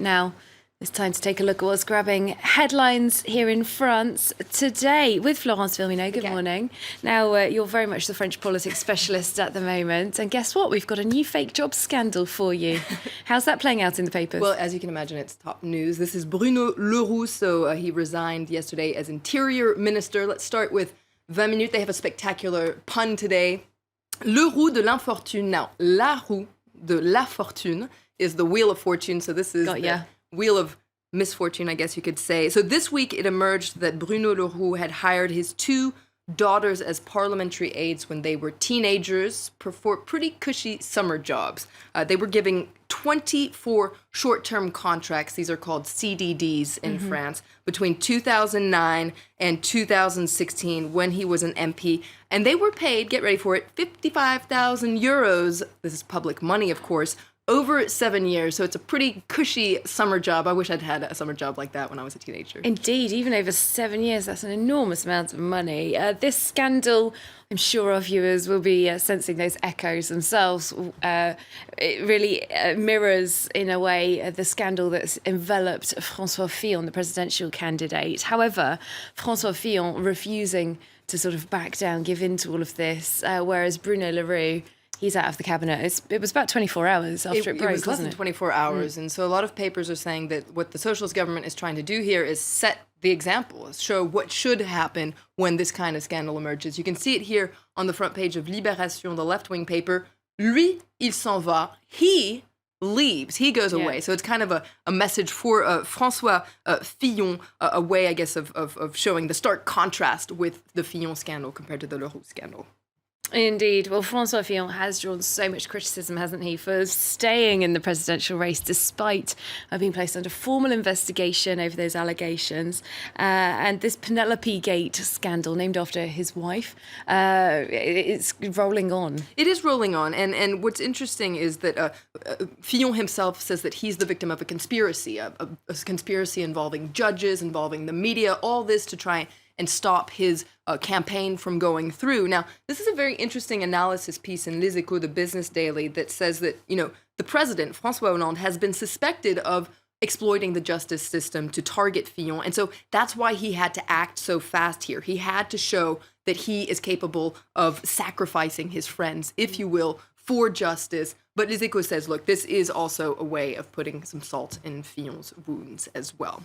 Now, it's time to take a look at what's grabbing headlines here in France today with Florence Fillon. Good morning. Now, you're very much the French politics specialist at the moment. And guess what? We've got a new fake job scandal for you. How's that playing out in the papers? Well, as you can imagine, it's top news. This is Bruno Roux. So he resigned yesterday as Interior Minister. Let's start with 20 minutes. They have a spectacular pun today. Le roue de l'infortune. Now, la roue de la fortune is the wheel of fortune. So this is the wheel of misfortune, I guess you could say. So this week it emerged that Bruno Roux had hired his two daughters as parliamentary aides when they were teenagers for pretty cushy summer jobs. They were giving 24 short-term contracts, these are called CDDs in France, between 2009 and 2016 when he was an MP. And they were paid, get ready for it, 55,000 euros, this is public money of course, over 7 years. So it's a pretty cushy summer job. I wish I'd had a summer job like that when I was a teenager. Indeed, even over 7 years, that's an enormous amount of money. This scandal, I'm sure our viewers will be sensing those echoes themselves. It really mirrors, in a way, the scandal that's enveloped François Fillon, the presidential candidate. However, François Fillon refusing to sort of back down, give in to all of this, whereas Bruno Roux, he's out of the cabinet. It was about 24 hours after it broke, It was less than wasn't it? 24 hours. And so a lot of papers are saying that what the socialist government is trying to do here is set the example, show what should happen when this kind of scandal emerges. You can see it here on the front page of Libération, the left-wing paper. Lui, il s'en va. He leaves. He goes away. So it's kind of a message for François Fillon, a way, I guess, of showing the stark contrast with the Fillon scandal compared to the Roux scandal. Indeed. Well, François Fillon has drawn so much criticism, hasn't he, for staying in the presidential race despite being placed under formal investigation over those allegations. And this Penelope Gate scandal, named after his wife, it's rolling on. It is rolling on. And what's interesting is that Fillon himself says that he's the victim of a conspiracy, a conspiracy involving judges, involving the media, all this to try and stop his campaign from going through. Now, this is a very interesting analysis piece in Les Echos, the business daily, that says that, the president, François Hollande, has been suspected of exploiting the justice system to target Fillon. And so that's why he had to act so fast here. He had to show that he is capable of sacrificing his friends, if you will, for justice. But Les Echos says, look, this is also a way of putting some salt in Fillon's wounds as well.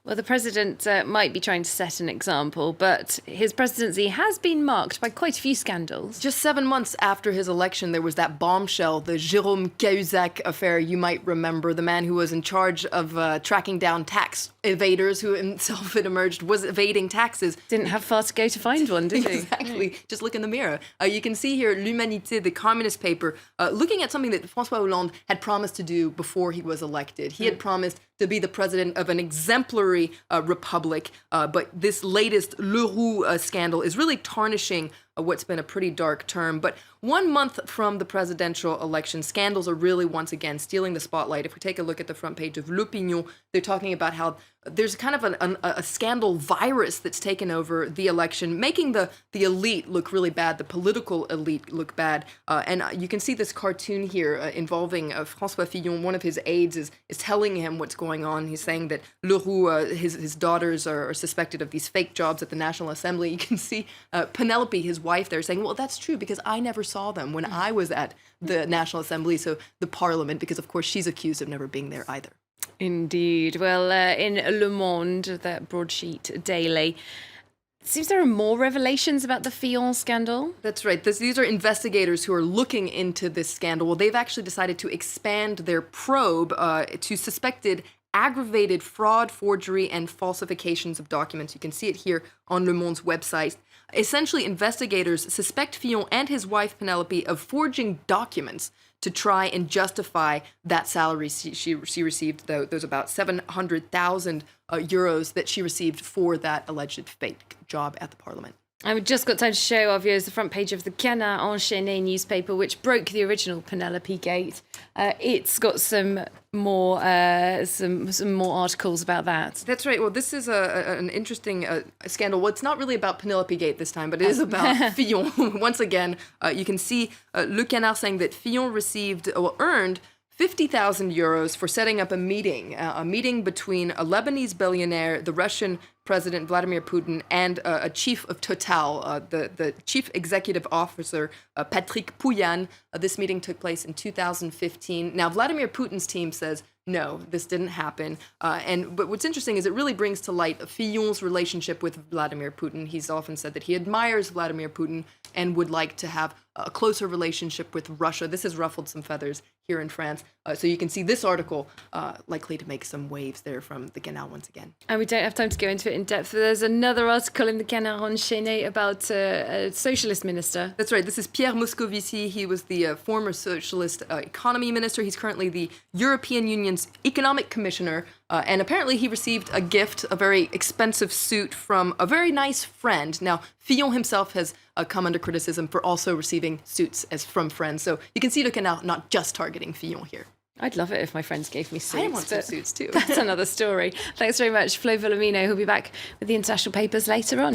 Well, the president might be trying to set an example, but his presidency has been marked by quite a few scandals. Just 7 months after his election, there was that bombshell, the Jérôme Cahuzac affair. You might remember the man who was in charge of tracking down tax evaders, who himself, it emerged, was evading taxes. Didn't have far to go to find one, did he? Exactly. Just look in the mirror. You can see here L'Humanité, the communist paper, looking at something that François Hollande had promised to do before he was elected. He had promised to be the president of an exemplary republic, but this latest Le Roux scandal is really tarnishing what's been a pretty dark term. But 1 month from the presidential election, scandals are really once again stealing the spotlight. If we take a look at the front page of L'Opinion, they're talking about how there's kind of a scandal virus that's taken over the election, making the elite look really bad, the political elite look bad. And you can see this cartoon here involving François Fillon. One of his aides is telling him what's going on. He's saying that Le Roux, his daughters are suspected of these fake jobs at the National Assembly. You can see Penelope, his wife, there saying, well, that's true because I never saw them when I was at the National Assembly, so the parliament, because of course she's accused of never being there either. Indeed. Well, in Le Monde, that broadsheet daily, it seems there are more revelations about the Fillon scandal. That's right. These are investigators who are looking into this scandal. Well, they've actually decided to expand their probe to suspected aggravated fraud, forgery, and falsifications of documents. You can see it here on Le Monde's website. Essentially, investigators suspect Fillon and his wife Penelope of forging documents to try and justify that salary she received, those about 700,000 euros that she received for that alleged fake job at the parliament. And we've just got time to show our viewers the front page of the Canard Enchainé newspaper, which broke the original Penelope Gate. It's got some more articles about that. That's right. Well, this is an interesting scandal. Well, it's not really about Penelope Gate this time, but it is about Fillon. Once again, you can see Le Canard saying that Fillon earned 50,000 euros for setting up a meeting between a Lebanese billionaire, the Russian President Vladimir Putin, and a chief of Total, the chief executive officer, Patrick Pouyanné. This meeting took place in 2015. Now, Vladimir Putin's team says, no, this didn't happen. But what's interesting is it really brings to light Fillon's relationship with Vladimir Putin. He's often said that he admires Vladimir Putin and would like to have a closer relationship with Russia. This has ruffled some feathers here in France. So you can see this article likely to make some waves there from the Canard once again. And we don't have time to go into it in depth. There's another article in the Canard Enchainé about a socialist minister. That's right. This is Pierre Moscovici. He was the former socialist economy minister. He's currently the European Union's economic commissioner. And apparently he received a gift, a very expensive suit from a very nice friend. Now, Fillon himself has come under criticism for also receiving suits as from friends. So you can see Le Canard not just targeting Fillon here. I'd love it if my friends gave me suits. I want some suits too. That's another story. Thanks very much, Flo Villamino, who'll be back with the international papers later on.